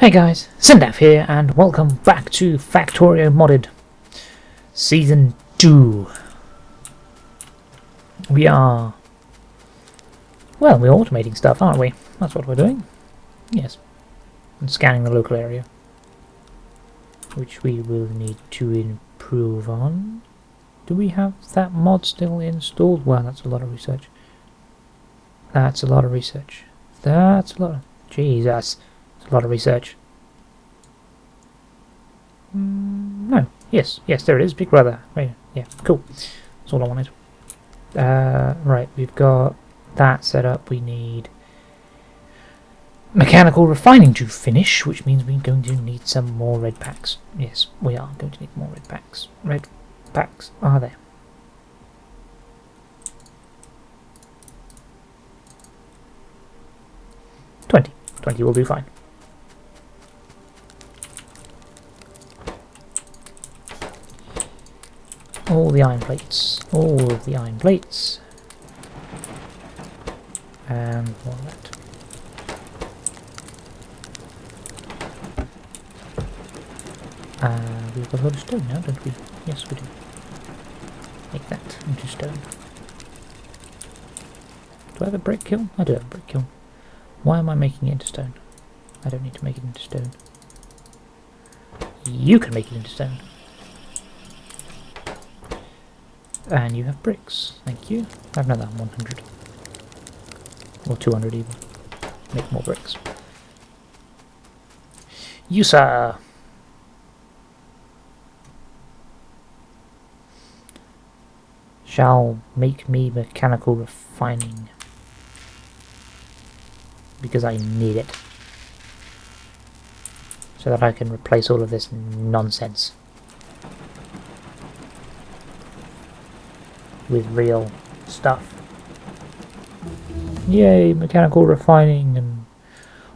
Hey guys, Cyndaf here, and welcome back to Factorio Modded Season 2. We're automating stuff, aren't we? That's what we're doing. Yes. And scanning the local area, which we will need to improve on. Do we have that mod still installed? Wow, that's a lot of research. That's a lot of research. That's a lot of... Jesus. That's a lot of research. No. Yes, there it is. Big Brother. Right. Yeah, cool. That's all I wanted. Right, we've got that set up. We need mechanical refining to finish, which means we're going to need some more red packs. Yes, we are going to need more red packs. Red packs are there. $20 will do fine. All the iron plates. All of the iron plates. And more of that. We've got a lot of stone now, don't we? Yes, we do. Make that into stone. Do I have a brick kiln? I do have a brick kiln. Why am I making it into stone? I don't need to make it into stone. You can make it into stone. And you have bricks. Thank you. I have another 100. Or 200 even. Make more bricks. You, sir! Shall make me mechanical refining. Because I need it. So that I can replace all of this nonsense with real stuff. Yay, mechanical refining. And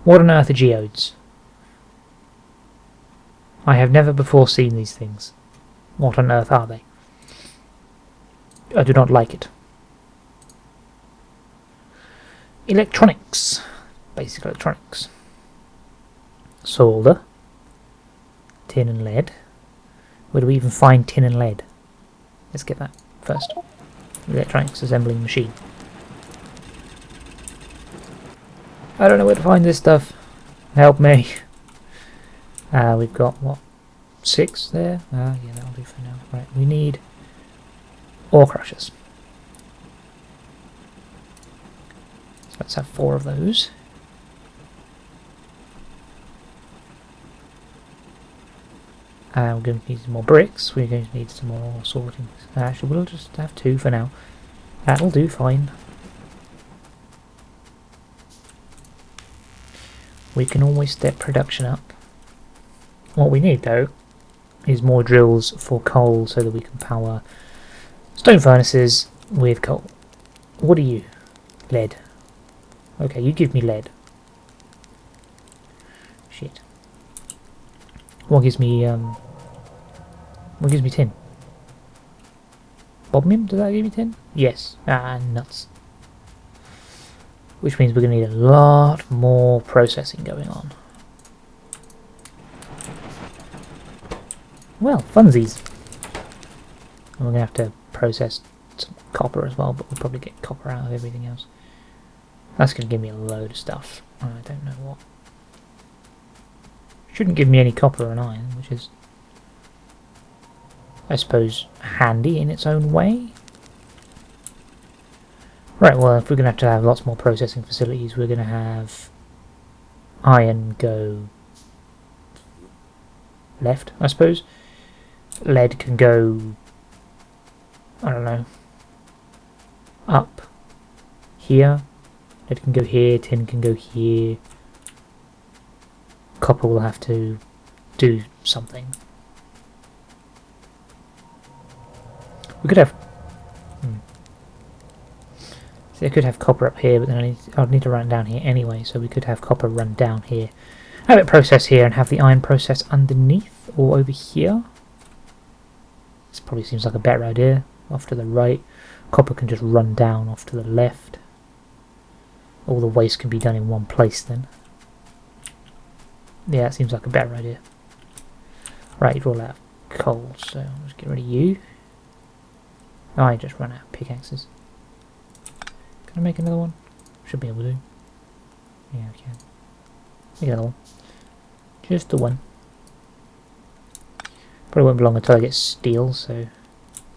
what on earth are geodes? I have never before seen these things. What on earth are they? I do not like it. Electronics. Basic electronics. Solder. Tin and lead. Where do we even find tin and lead? Let's get that first. Electronics assembling machine. I don't know where to find this stuff. Help me. We've got, what, 6 there? Yeah, that'll do for now. Right, we need ore crushers. So let's have 4 of those. We're going to need some more bricks. We're going to need some more sorting. Actually, we'll just have 2 for now. That'll do fine. We can always step production up. What we need, though, is more drills for coal so that we can power stone furnaces with coal. What are you? Lead. Okay, you give me lead. Shit. What gives me tin? Bodmium? Does that give me tin? Yes. Nuts. Which means we're going to need a lot more processing going on. Well, funsies. And we're going to have to process some copper as well, but we'll probably get copper out of everything else. That's going to give me a load of stuff. I don't know what. Shouldn't give me any copper and iron, which is, I suppose, handy in its own way. Right, well, if we're going to have lots more processing facilities, we're going to have iron go left, I suppose. Lead can go, I don't know, up here. Lead can go here, tin can go here. Copper will have to do something. We could have... See, I could have copper up here, but then I'd need to run down here anyway, so we could have copper run down here. Have it process here and have the iron process underneath or over here. This probably seems like a better idea. Off to the right. Copper can just run down off to the left. All the waste can be done in one place then. Yeah, that seems like a better idea. Right, you're all out of coal, so I'll just get rid of you. Oh, I just ran out of pickaxes. Can I make another one? Should be able to. Yeah, I can. Make another one. Just the one. Probably won't be long until I get steel, so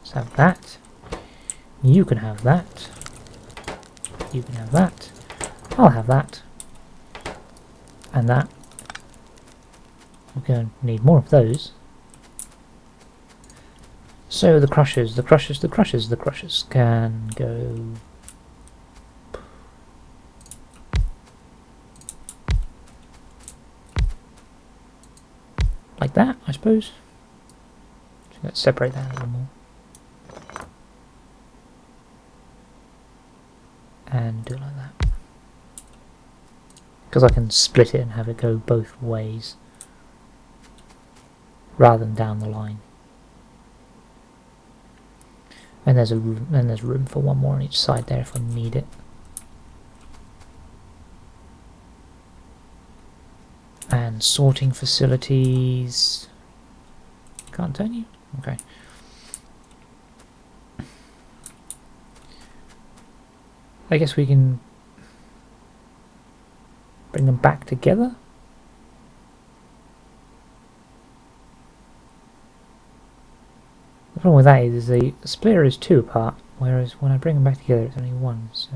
let's have that. You can have that. You can have that. I'll have that. And that. We're going to need more of those. So the crushers can go... like that, I suppose. So let's separate that a little more. And do it like that. Because I can split it and have it go both ways. Rather than down the line. And there's room for one more on each side there if I need it. And sorting facilities. Can't turn you? Okay. I guess we can bring them back together. The problem with that is the splitter is 2 apart, whereas when I bring them back together it's only 1, so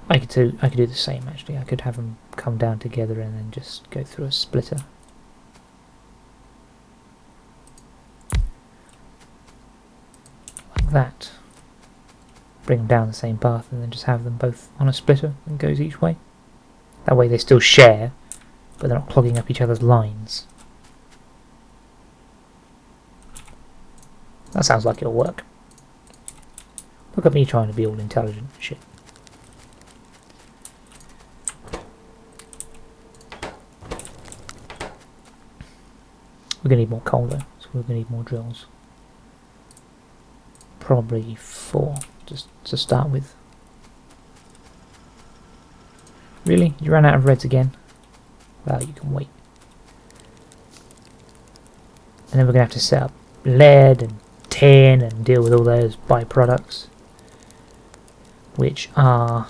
I could do the same actually. I could have them come down together and then just go through a splitter. Like that. Bring them down the same path and then just have them both on a splitter that goes each way. That way they still share, but they're not clogging up each other's lines. That sounds like it'll work. Look at me trying to be all intelligent and shit. We're going to need more coal though, so we're going to need more drills. Probably 4, just to start with. Really? You ran out of reds again? Well, you can wait. And then we're going to have to set up lead and tin and deal with all those byproducts. Which are...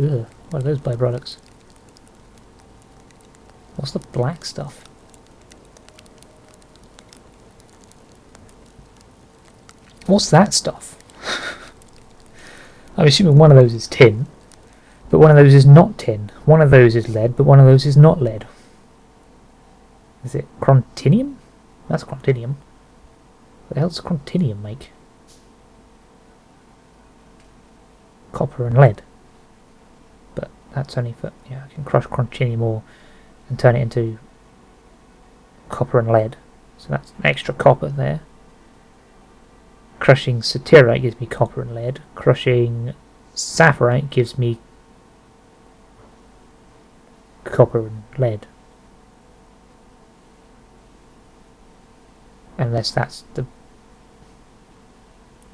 ugh, what are those byproducts? What's the black stuff? What's that stuff? I'm assuming one of those is tin, but one of those is not tin. One of those is lead, but one of those is not lead. Is it chrontinium? That's chrontinium. What the hell does chrontinium make? Copper and lead. But that's only for... yeah, I can crush chrontinium ore and turn it into copper and lead. So that's extra copper there. Crushing satirite gives me copper and lead. Crushing sapphirite gives me copper and lead. Unless that's the...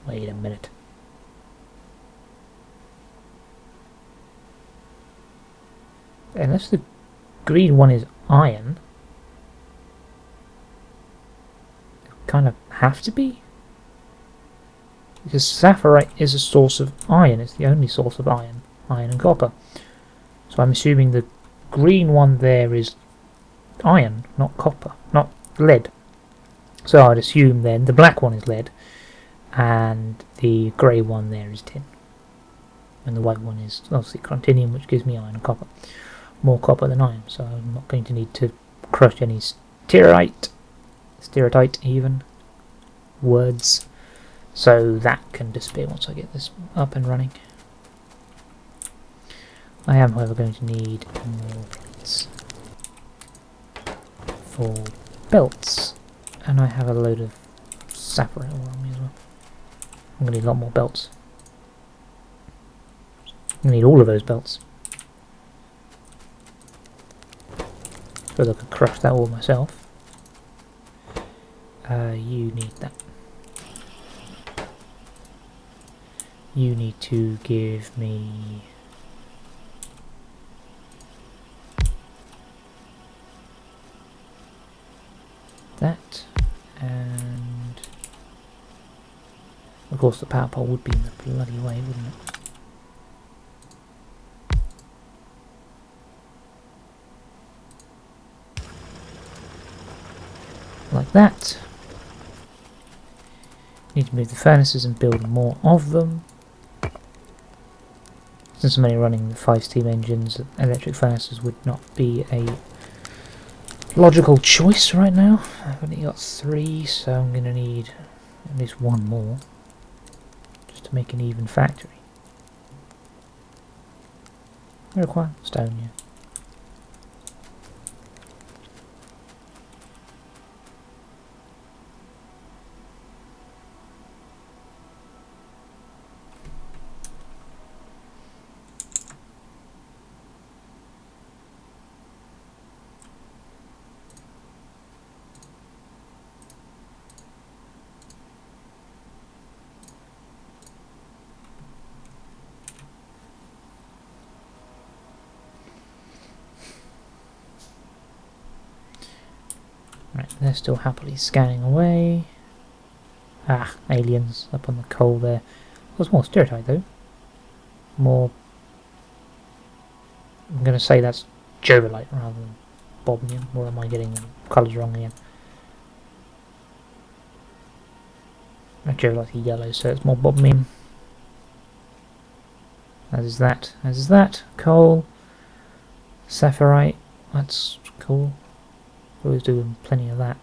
wait a minute. Unless the green one is iron, it kind of have to be. Because sapphirite is a source of iron, it's the only source of iron and copper. So I'm assuming the green one there is iron, not copper, not lead. So I'd assume then the black one is lead, and the grey one there is tin. And the white one is obviously chrontinium, which gives me iron and copper. More copper than iron, so I'm not going to need to crush any steratite even, words. So that can disappear once I get this up and running. I am, however, going to need more plates for belts, and I have a load of sapphire ore on me as well. I'm going to need a lot more belts. I'm going to need all of those belts. So I could crush that all myself. You need that. You need to give me that, and of course the power pole would be in the bloody way, wouldn't it? Like that. Need to move the furnaces and build more of them. Since I'm only running the 5 steam engines, electric furnaces would not be a logical choice right now. I've only got 3, so I'm going to need at least 1 more just to make an even factory. I require stone, yeah. Right, they're still happily scanning away. Ah, aliens up on the coal there. There's more stereotype though. More. I'm going to say that's Jovolite rather than Bodmium, or am I getting the colours wrong again? Jovolite's yellow, so it's more Bodmium. As is that. As is that. Coal. Saphirite. That's cool. Always doing plenty of that.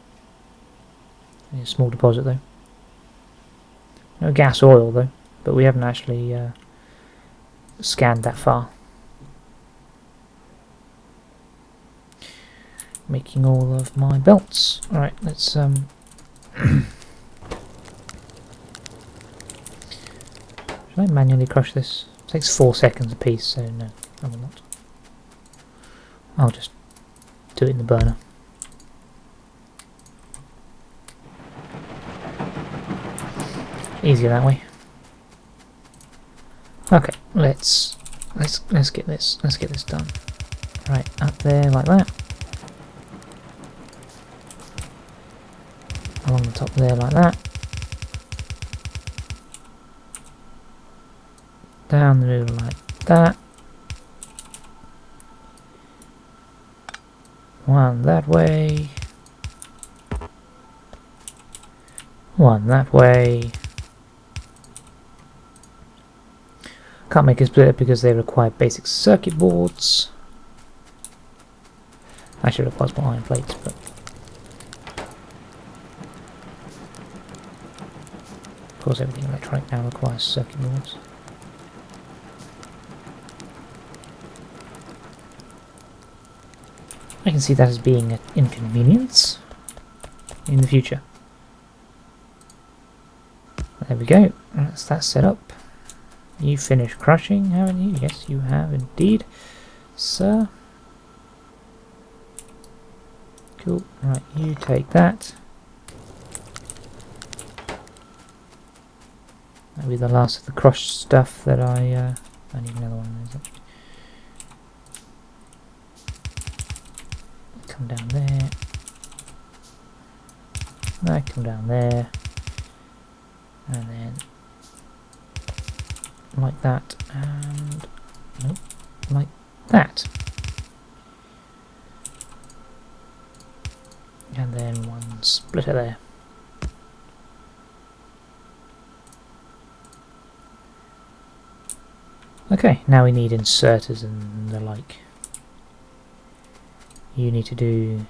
A small deposit though. No gas oil though, but we haven't actually scanned that far. Making all of my belts. Alright, let's should I manually crush this? It takes 4 seconds a piece, so no, I will not. I'll just do it in the burner. Easier that way. Okay, let's get this done. Right, up there like that. Along the top there like that. Down the middle like that. One that way. One that way. Can't make a splitter because they require basic circuit boards. Actually requires more iron plates, but of course everything electronic now requires circuit boards. I can see that as being an inconvenience in the future. There we go, that's that set up. You finished crushing, haven't you? Yes, you have indeed, sir. Cool. Right, you take that. That'll be the last of the crushed stuff that I need another one of those actually. Come down there. That come down there. And then like that, and nope, like that. And then one splitter there. Okay, now we need inserters and the like. You need to do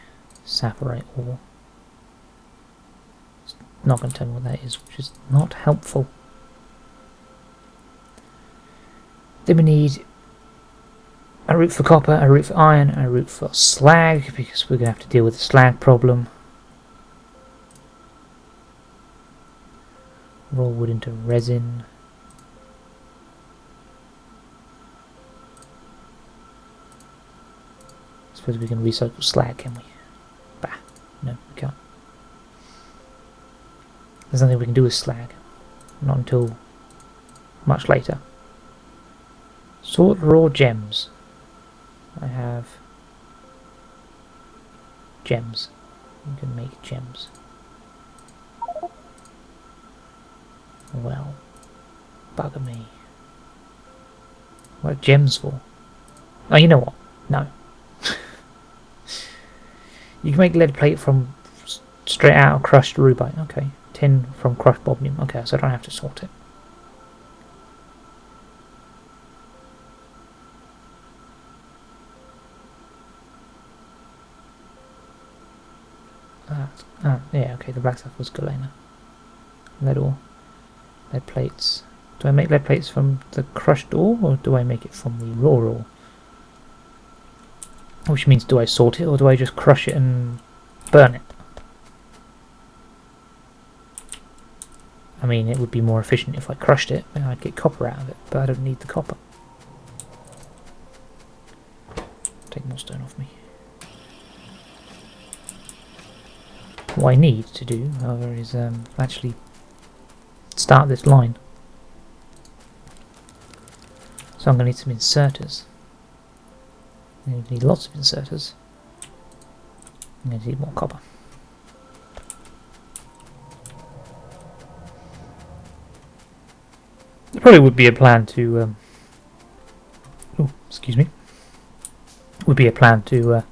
saphirite ore. It's not going to tell me what that is, which is not helpful. Then we need a route for copper, a route for iron, a route for slag, because we're going to have to deal with the slag problem. Raw wood into resin. I suppose we can recycle slag, can we? Bah, no, we can't. There's nothing we can do with slag. Not until much later. Sort raw gems. I have gems. You can make gems. Well, bugger me. What are gems for? Oh, you know what? No. You can make lead plate from straight out of crushed rubite. Okay. Tin from crushed bobnium. Okay, so I don't have to sort it. Yeah, okay, the black stuff was galena. Lead ore. Lead plates. Do I make lead plates from the crushed ore, or do I make it from the raw ore? Which means, do I sort it, or do I just crush it and burn it? I mean, it would be more efficient if I crushed it, and I'd get copper out of it, but I don't need the copper. Take more stone off me. What I need to do, however, is actually start this line. So I'm going to need some inserters. I'm going to need lots of inserters. I'm going to need more copper. There probably would be a plan to... oh, excuse me. Would be a plan to...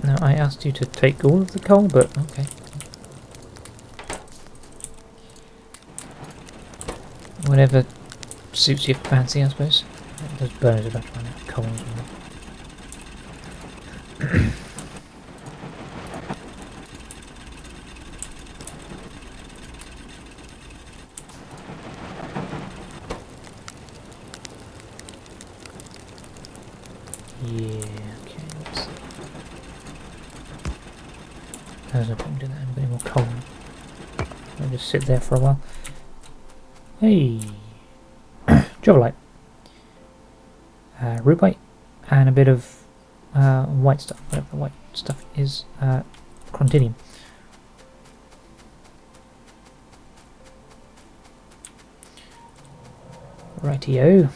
no, I asked you to take all of the coal, but okay. Whatever suits your fancy, I suppose. Those burners are about to run out of coal as well. Yeah, okay, let's see. There's no point doing that, I'm getting more coal. I'll just sit there for a while. Hey! Jovelite. Rubite, and a bit of white stuff, whatever the white stuff is, Chrontinium. Rightio.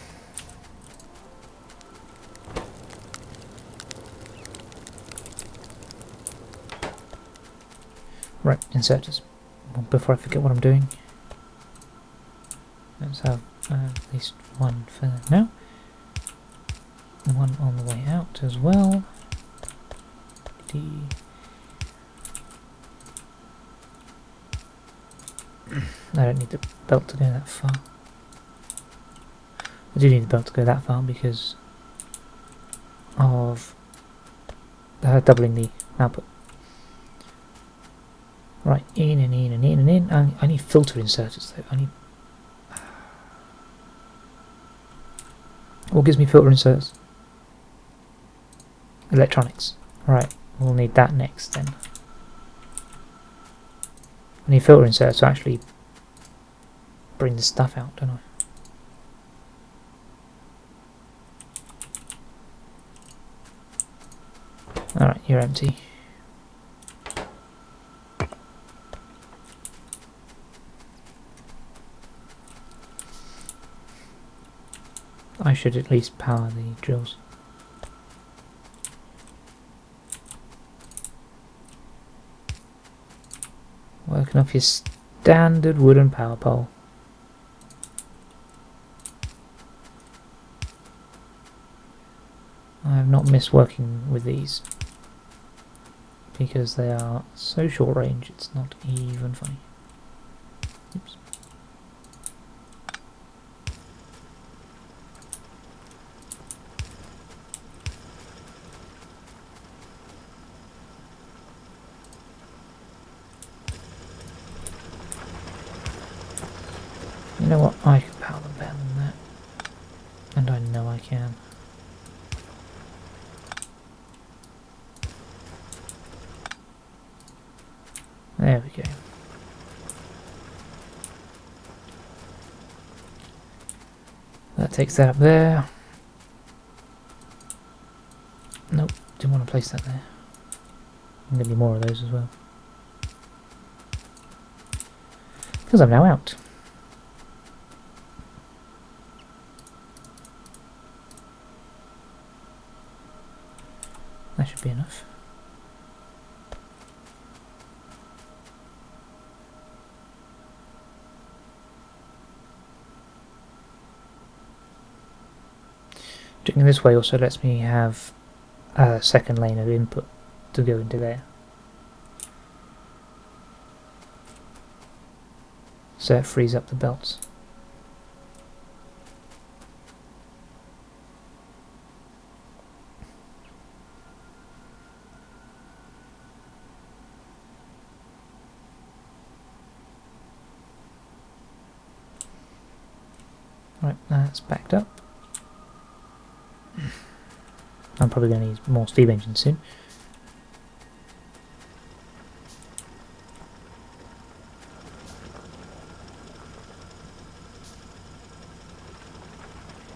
Right, inserters. Well, before I forget what I'm doing, let's have at least one for now. One on the way out as well. I don't need the belt to go that far. I do need the belt to go that far because of doubling the output. Right, in and in and in and in. I need filter inserters though. I need... what gives me filter inserters? Electronics. Right, we'll need that next then. I need filter inserters to actually bring the stuff out, don't I? Alright, you're empty. I should at least power the drills. Working off your standard wooden power pole. I have not missed working with these because they are so short range it's not even funny. Oops. You know what? I can power them better than that. And I know I can. There we go. That takes that up there. Nope, didn't want to place that there. I'm going to need more of those as well. Because I'm now out. That should be enough. Doing it this way also lets me have a second lane of input to go into there. So it frees up the belts. Right, that's backed up. I'm probably going to need more steam engines soon.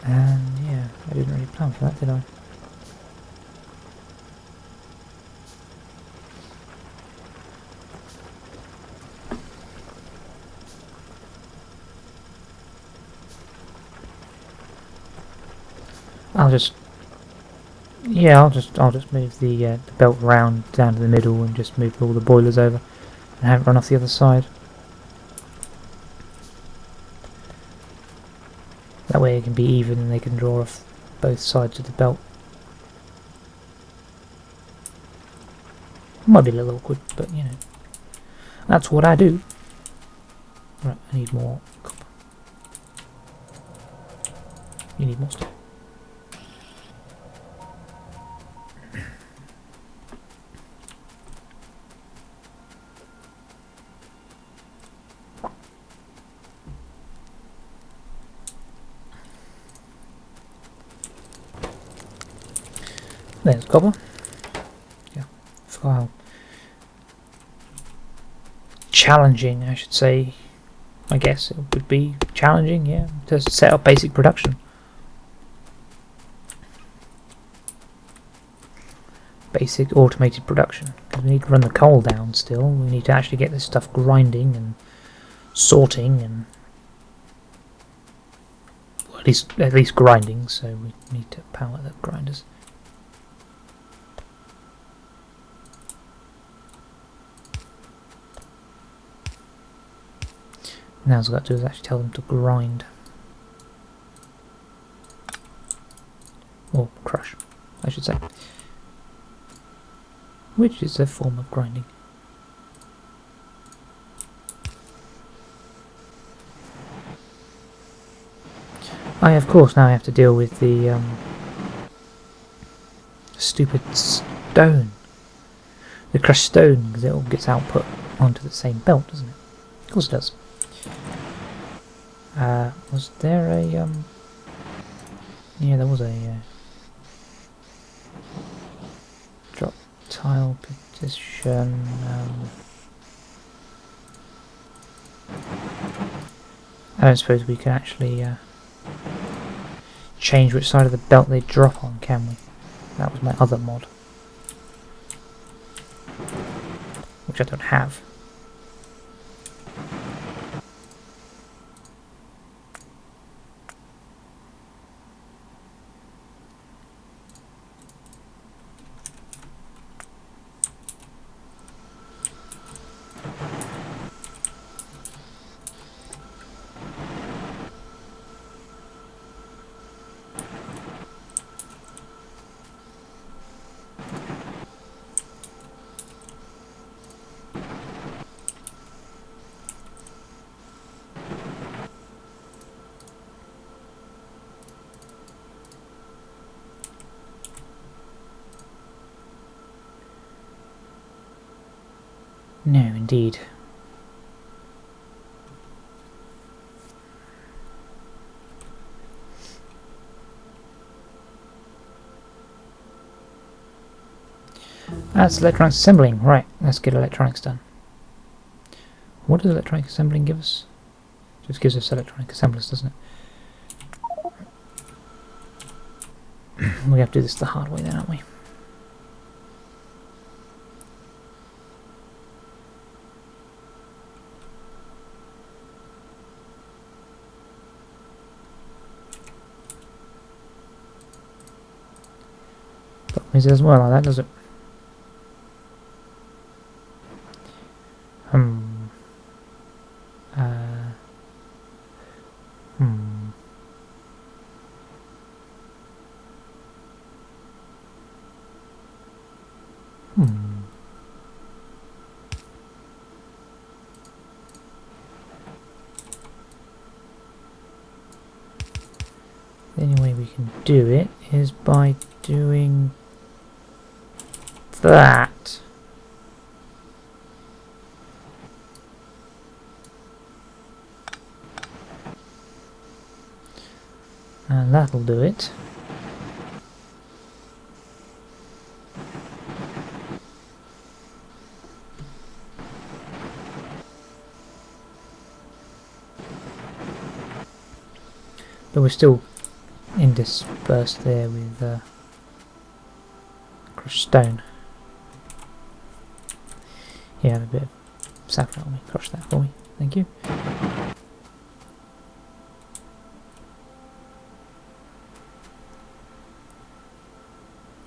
And yeah, I didn't really plan for that, did I? I'll just move the belt round down to the middle and just move all the boilers over and have it run off the other side. That way it can be even and they can draw off both sides of the belt. Might be a little awkward, but you know, that's what I do. Right, I need more copper. You need more stuff. There's copper. Yeah, for how challenging, I should say. I guess it would be challenging, yeah, to set up basic production. Basic automated production. Because we need to run the coal down still. We need to actually get this stuff grinding and sorting and well, at least grinding. So we need to power the grinders. Now what I've got to do is actually tell them to grind. Or crush, I should say. Which is a form of grinding. Of course, now I have to deal with the stupid stone. The crushed stone, because it all gets output onto the same belt, doesn't it? Of course it does. Was there a yeah, there was a drop tile petition. I don't suppose we can actually change which side of the belt they drop on, can we? That was my other mod, which I don't have. No, indeed. That's electronics assembling. Right, let's get electronics done. What does electronic assembling give us? Just gives us electronic assemblers, doesn't it? We have to do this the hard way then, aren't we? Problem is it doesn't work like that, does it? The only way we can do it is by doing that. And that'll do it. But we're still interspersed there with crushed stone. Yeah, I have a bit of saffron on me. Crush that for me. Thank you.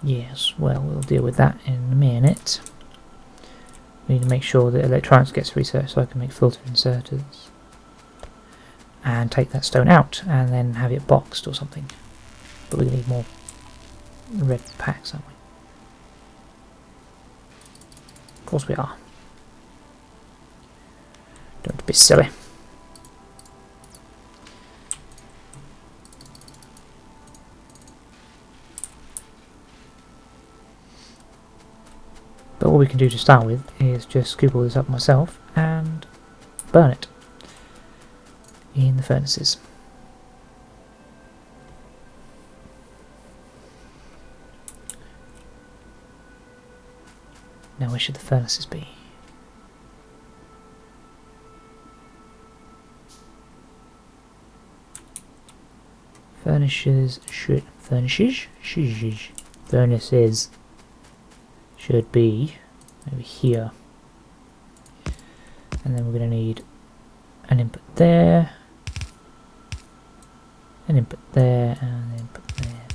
Yes, well, we'll deal with that in a minute. We need to make sure that electronics gets researched so I can make filter inserters. And take that stone out and then have it boxed or something. But we need more red packs, aren't we? Of course we are. Don't be silly. But what we can do to start with is just scoop all this up myself and burn it in the furnaces. Now where should the furnaces be? Furnaces should be over here. And then we're going to need an input there, an input there, and an input there,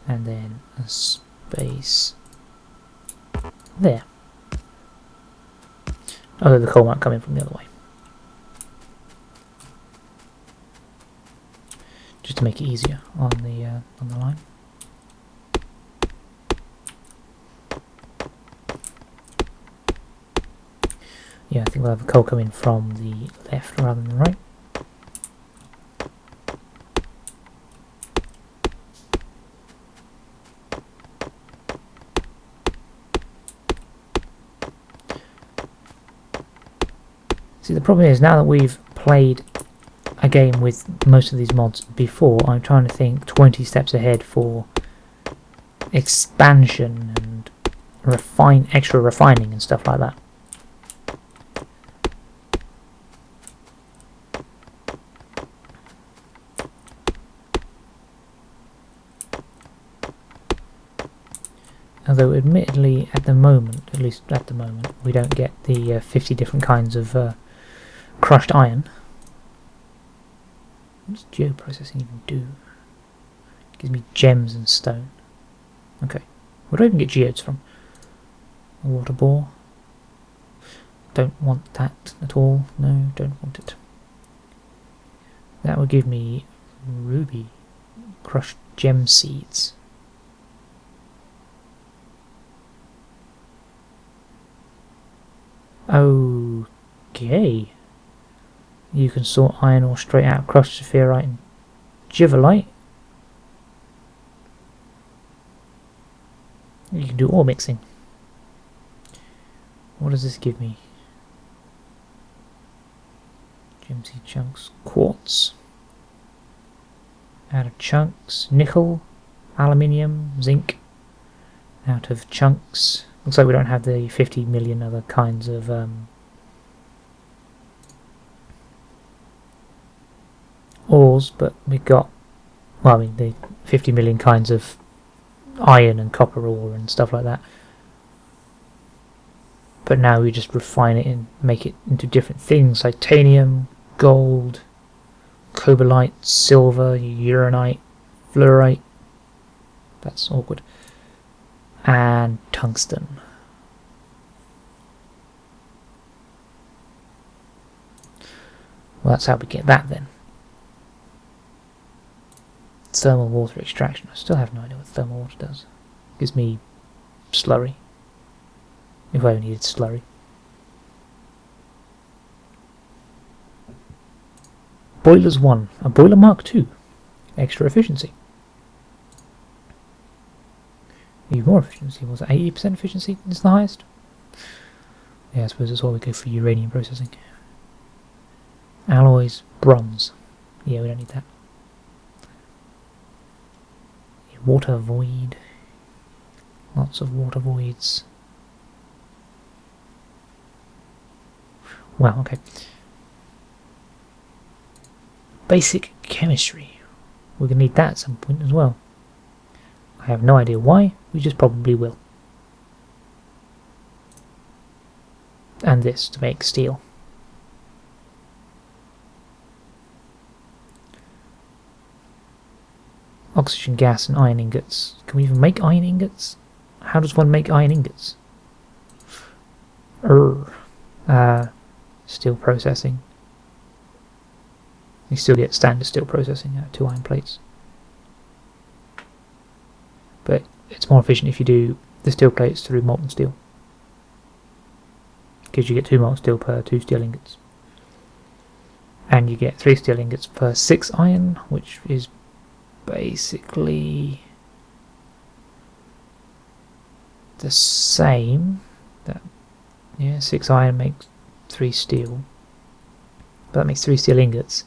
and then a space there. Although the coal might come in from the other way. Just to make it easier on the line. Yeah, I think we'll have the coal coming from the left rather than the right. See, the problem is, now that we've played a game with most of these mods before, I'm trying to think 20 steps ahead for expansion and extra refining and stuff like that. Although admittedly at the moment, at least at the moment, we don't get the 50 different kinds of crushed iron. What does geoprocessing even do? It gives me gems and stone. Okay. Where do I even get geodes from? A water bore? Don't want that at all. No, don't want it. That would give me ruby crushed gem seeds. Okay. You can sort iron ore straight out of crushed saphirite and giverite. You can do ore mixing. What does this give me? Gem seed chunks, quartz. Out of chunks, nickel, aluminium, zinc. Out of chunks. Looks like we don't have the 50 million other kinds of ores, but we've got, well, I mean, the 50 million kinds of iron and copper ore and stuff like that. But now we just refine it and make it into different things: titanium, gold, cobalite, silver, uranite, fluorite. That's awkward. And tungsten. Well, that's how we get that then. Thermal water extraction. I still have no idea what thermal water does. Gives me slurry. If I ever needed slurry. Boilers 1. A boiler Mark 2. extra efficiency. Even more efficiency. Was it 80% efficiency is the highest? Yeah, I suppose that's why we go for uranium processing. Alloys, bronze. Yeah, we don't need that. Water void. Lots of water voids. Wow, okay. Basic chemistry. We're going to need that at some point as well. I have no idea why, we just probably will. And this to make steel. Oxygen gas and iron ingots. Can we even make iron ingots? How does one make iron ingots? Steel processing. You still get standard steel processing out of 2 iron plates. But it's more efficient if you do the steel plates through molten steel. Because you get 2 molten steel per 2 steel ingots. And you get 3 steel ingots per 6 iron, which is basically the same. Yeah, 6 iron makes 3 steel. But that makes 3 steel ingots.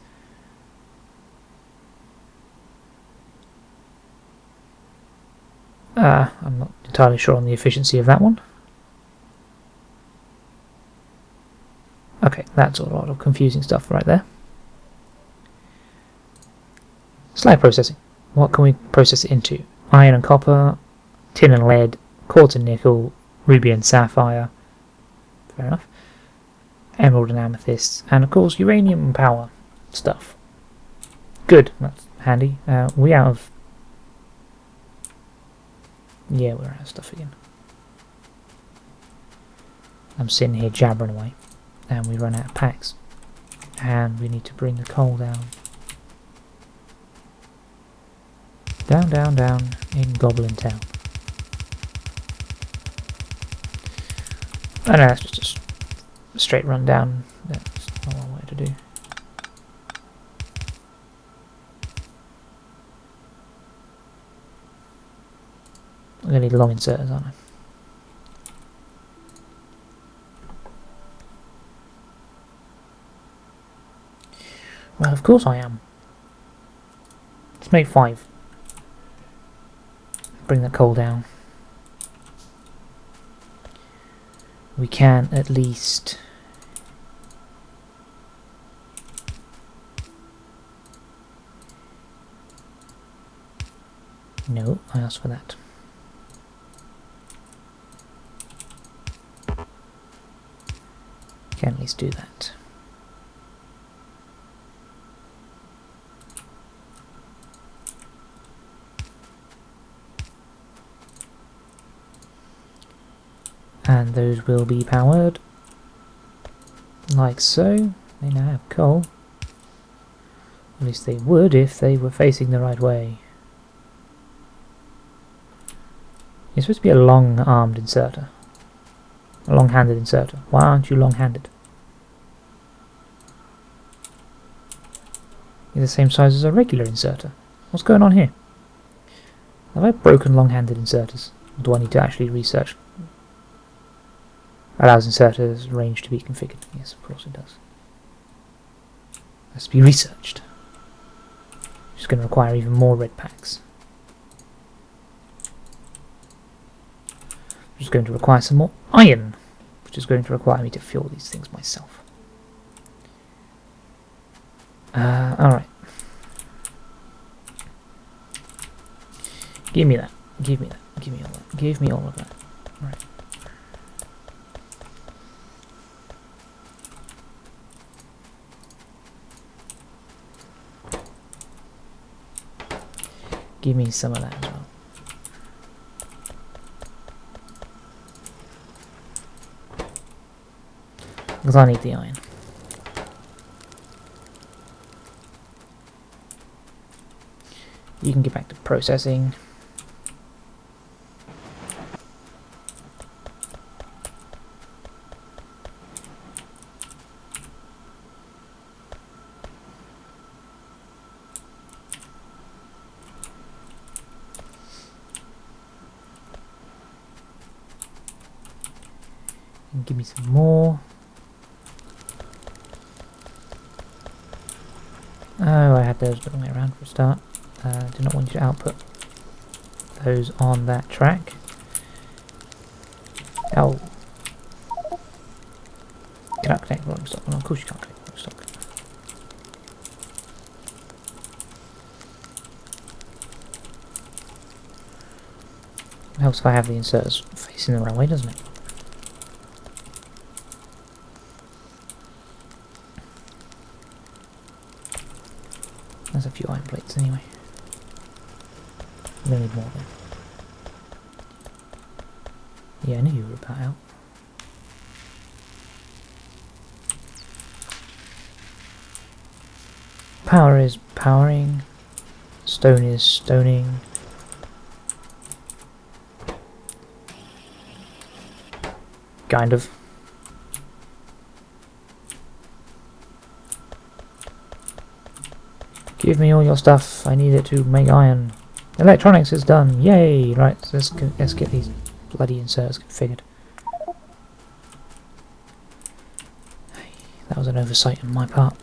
I'm not entirely sure on the efficiency of that one. Okay, that's a lot of confusing stuff right there. Slag processing. What can we process it into? Iron and copper, tin and lead, quartz and nickel, ruby and sapphire. Fair enough. Emerald and amethyst, and of course uranium and power stuff. Good, that's handy. We out of... Yeah, we're out of stuff again. I'm sitting here jabbering away, and we run out of packs. And we need to bring the coal down. Down, down, down in Goblin Town. I know that's just a straight run down. That's not what I wanted to do. I'm going to need long inserters, aren't I? Well, of course I am. Let's make 5. Bring that coal down. We can at least... No, I asked for that. Can at least do that. And those will be powered like so. They now have coal. At least they would if they were facing the right way. It's supposed to be a long-armed inserter. A long-handed inserter. Why aren't you long-handed? You're the same size as a regular inserter. What's going on here? Have I broken long-handed inserters? Or do I need to actually research? Allows inserters range to be configured. Yes, of course it does. Has to be researched. Which is going to require even more red packs. Which is going to require some more iron. Which is going to require me to fuel these things myself. Alright. Give me that. Give me that. Give me all that. Give me all of that. Alright. Give me some of that as well. Because I need the iron. You can get back to processing. Give me some more. Oh, I had those the wrong way around for a start. Do not want you to output those on that track. Oh. Cannot connect rolling stock. Well, of course you can't connect rolling stock. It helps if I have the inserters facing the right way, doesn't it? There's a few iron plates anyway. I'm gonna need more then. Yeah, I knew you were about out. Power is powering. Stone is stoning. Kind of. Give me all your stuff. I need it to make iron. Electronics is done. Yay! Right, so let's get these bloody inserts configured. That was an oversight on my part.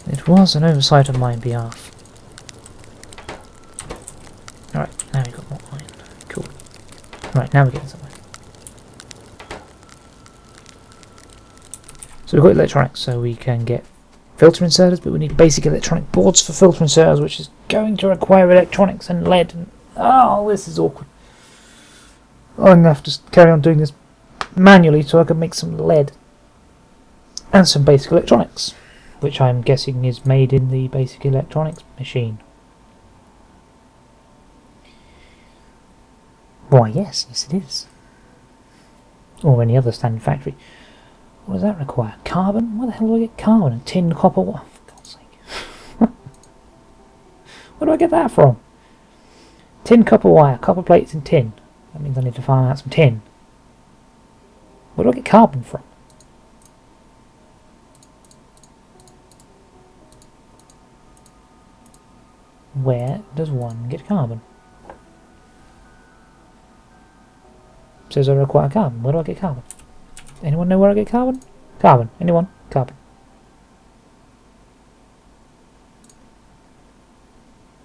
It was an oversight on my behalf. Alright, now we've got more iron. Cool. Right, now we're getting somewhere. So we've got electronics, so we can get filter inserters, but we need basic electronic boards for filter inserters, which is going to require electronics and lead. And oh, this is awkward. I'm going to have to carry on doing this manually so I can make some lead and some basic electronics, which I'm guessing is made in the basic electronics machine. Why, yes it is. Or any other standard factory. What does that require? Carbon? Where the hell do I get carbon? And tin, copper? What? For God's sake. Where do I get that from? Tin, copper wire, copper plates and tin. That means I need to farm out some tin. Where do I get carbon from? Where does one get carbon? It says I require carbon. Where do I get carbon? Anyone know where I get carbon? Carbon. Anyone? Carbon.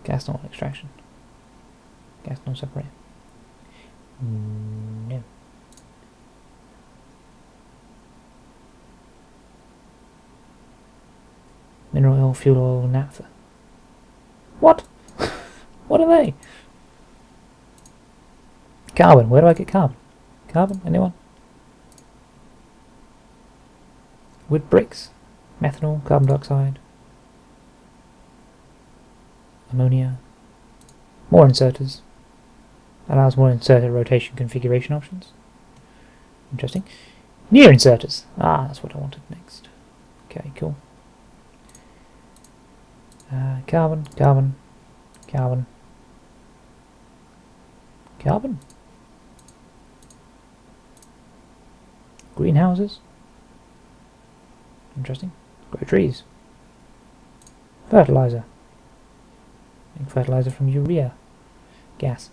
Gas not extraction. Gas not separate. No. Mineral oil, fuel oil, naphtha. What? What are they? Carbon. Where do I get carbon? Carbon? Anyone? Wood bricks. Methanol. Carbon dioxide. Ammonia. More inserters. Allows more inserter rotation configuration options. Interesting. New inserters. Ah, that's what I wanted next. Okay, cool. Carbon, carbon, carbon, carbon. Greenhouses. Interesting. Grow trees. Fertilizer. Make fertilizer from urea gas.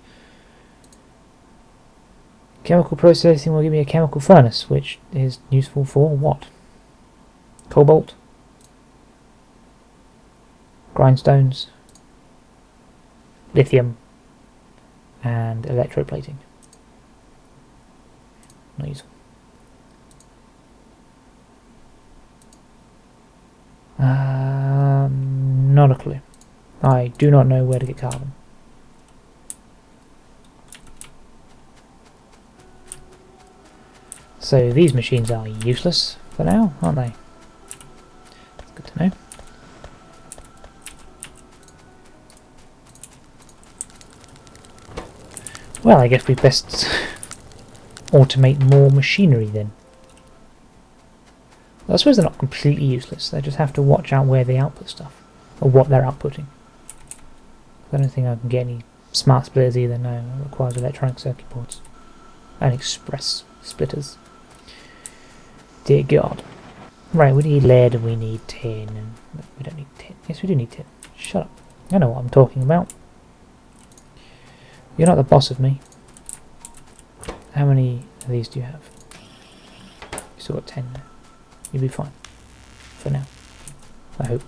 Chemical processing will give me a chemical furnace, which is useful for what? Cobalt. Grindstones, lithium, and electroplating. Not useful. Not a clue. I do not know where to get carbon. So these machines are useless for now, aren't they? That's good to know. Well, I guess we best automate more machinery then. Well, I suppose they're not completely useless, they just have to watch out where they output stuff, or what they're outputting. I don't think I can get any smart splitters either, no. It requires electronic circuit boards and express splitters. Dear God. Right, we need lead and we need tin. And we don't need tin. Yes, we do need tin. Shut up. I know what I'm talking about. You're not the boss of me. How many of these do you have? You still got 10 there. You'll be fine. For now. I hope.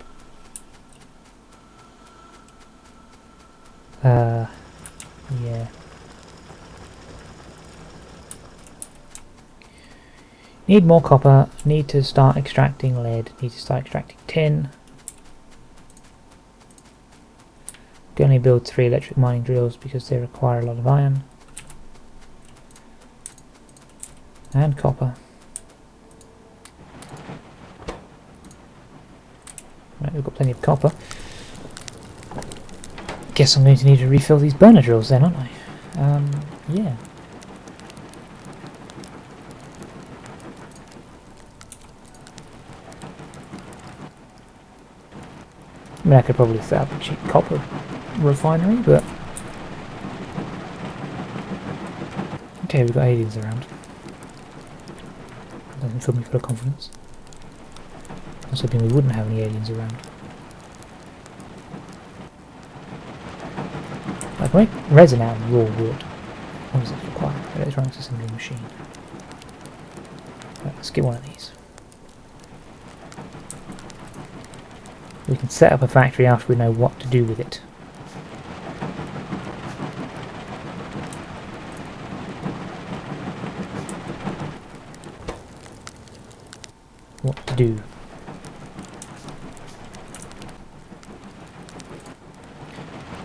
Yeah. Need more copper, need to start extracting lead, need to start extracting tin. Can only build 3 electric mining drills because they require a lot of iron. And copper. Right, we've got plenty of copper. Guess I'm going to need to refill these burner drills then, aren't I? Yeah. I mean, I could probably set up a cheap copper refinery, but... Okay, we've got aliens around. Doesn't fill me full of confidence. I was hoping we wouldn't have any aliens around. I can make resin out of raw wood. What does it require? Electronics assembly machine. Right, let's get one of these. We can set up a factory after we know what to do with it. What to do.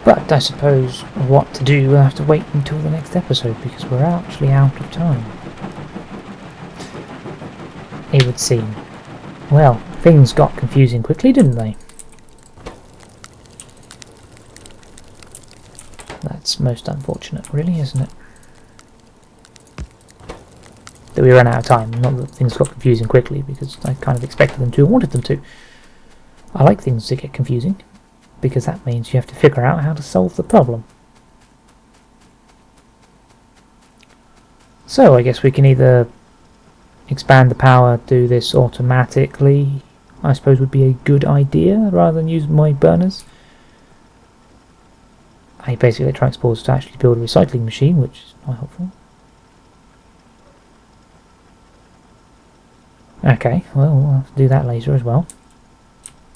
But I suppose what to do we'll have to wait until the next episode because we're actually out of time. It would seem. Well, things got confusing quickly, didn't they? That's most unfortunate, really, isn't it? That we ran out of time, not that things got confusing quickly, because I kind of expected them to and wanted them to. I like things to get confusing, because that means you have to figure out how to solve the problem. So I guess we can either expand the power, do this automatically, I suppose would be a good idea, rather than use my burners. I basically transport to actually build a recycling machine, which is not helpful. Okay, well, we'll have to do that later as well.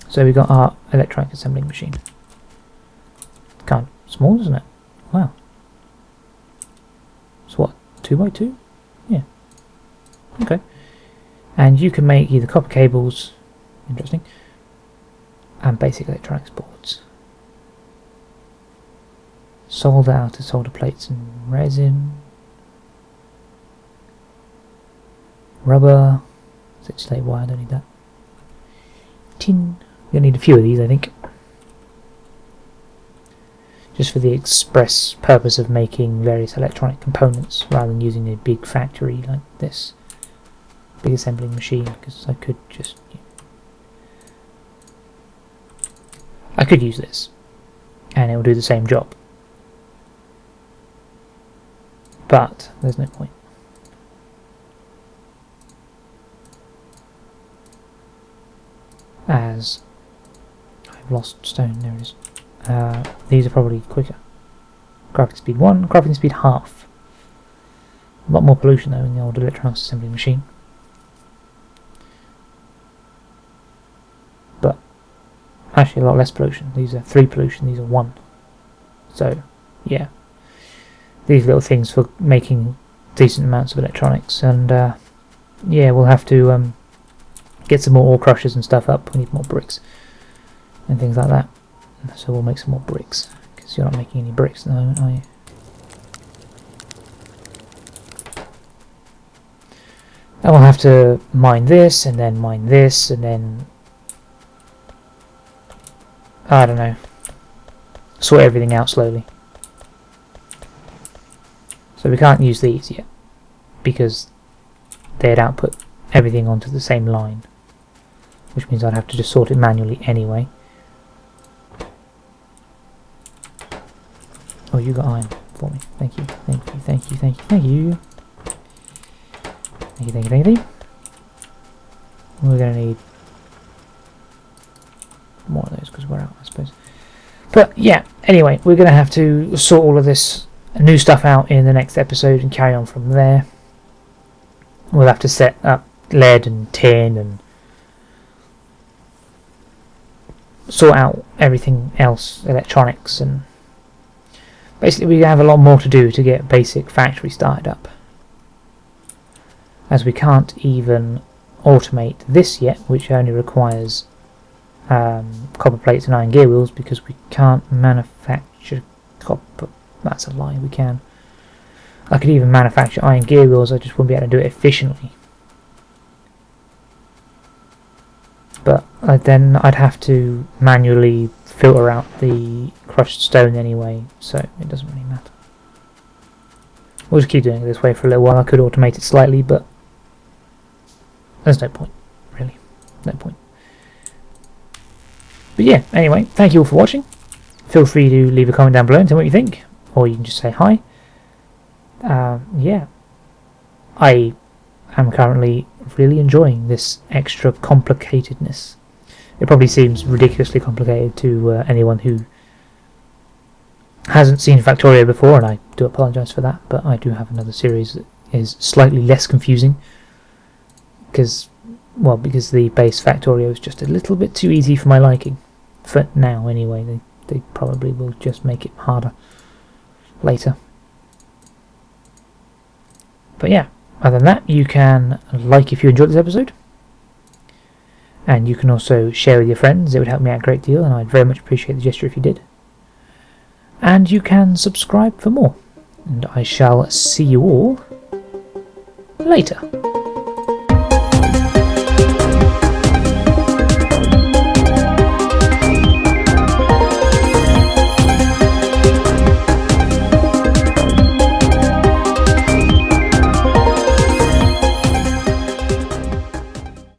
So we've got our electronic assembling machine. Kind of small, isn't it? Wow. So what, 2x2? Yeah. Okay. And you can make either copper cables, interesting, and basic electronics boards. Solder outer solder plates and resin. Rubber. Slate wire, don't need that. Tin. You'll need a few of these, I think. Just for the express purpose of making various electronic components, rather than using a big factory like this. Big assembling machine, because I could just... I could use this, and it will do the same job. But there's no point. As I've lost stone, there it is. These are probably quicker. Crafting speed 1, crafting speed half. A lot more pollution though in the old electronics assembly machine. But actually a lot less pollution. These are 3 pollution, these are 1. So yeah. These little things for making decent amounts of electronics, and yeah, we'll have to get some more ore crushers and stuff up. We need more bricks and things like that, so we'll make some more bricks, because you're not making any bricks at the moment, are you? And we'll have to mine this, and then mine this, and then I don't know, sort everything out slowly. So we can't use these yet, because they'd output everything onto the same line, which means I'd have to just sort it manually anyway. Oh, you got iron for me. Thank you, thank you, thank you, thank you, thank you. Thank you, thank you, thank you. We're going to need more of those because we're out, I suppose. But yeah, anyway, we're going to have to sort all of this new stuff out in the next episode and carry on from there. We'll have to set up lead and tin and sort out everything else, electronics, and basically we have a lot more to do to get basic factory started up, as we can't even automate this yet, which only requires copper plates and iron gear wheels, because we can't manufacture copper. That's a lie, we can. I could even manufacture iron gear wheels, I just wouldn't be able to do it efficiently. But then I'd have to manually filter out the crushed stone anyway, so it doesn't really matter. We'll just keep doing it this way for a little while. I could automate it slightly, but there's no point, really. No point. But yeah, anyway, thank you all for watching. Feel free to leave a comment down below and tell me what you think, or you can just say hi. Yeah, I am currently really enjoying this extra complicatedness. It probably seems ridiculously complicated to anyone who hasn't seen Factorio before, and I do apologise for that, but I do have another series that is slightly less confusing, because the base Factorio is just a little bit too easy for my liking. For now anyway, they probably will just make it harder later. But yeah, other than that, you can like if you enjoyed this episode, and you can also share with your friends. It would help me out a great deal, and I'd very much appreciate the gesture if you did. And you can subscribe for more, and I shall see you all later.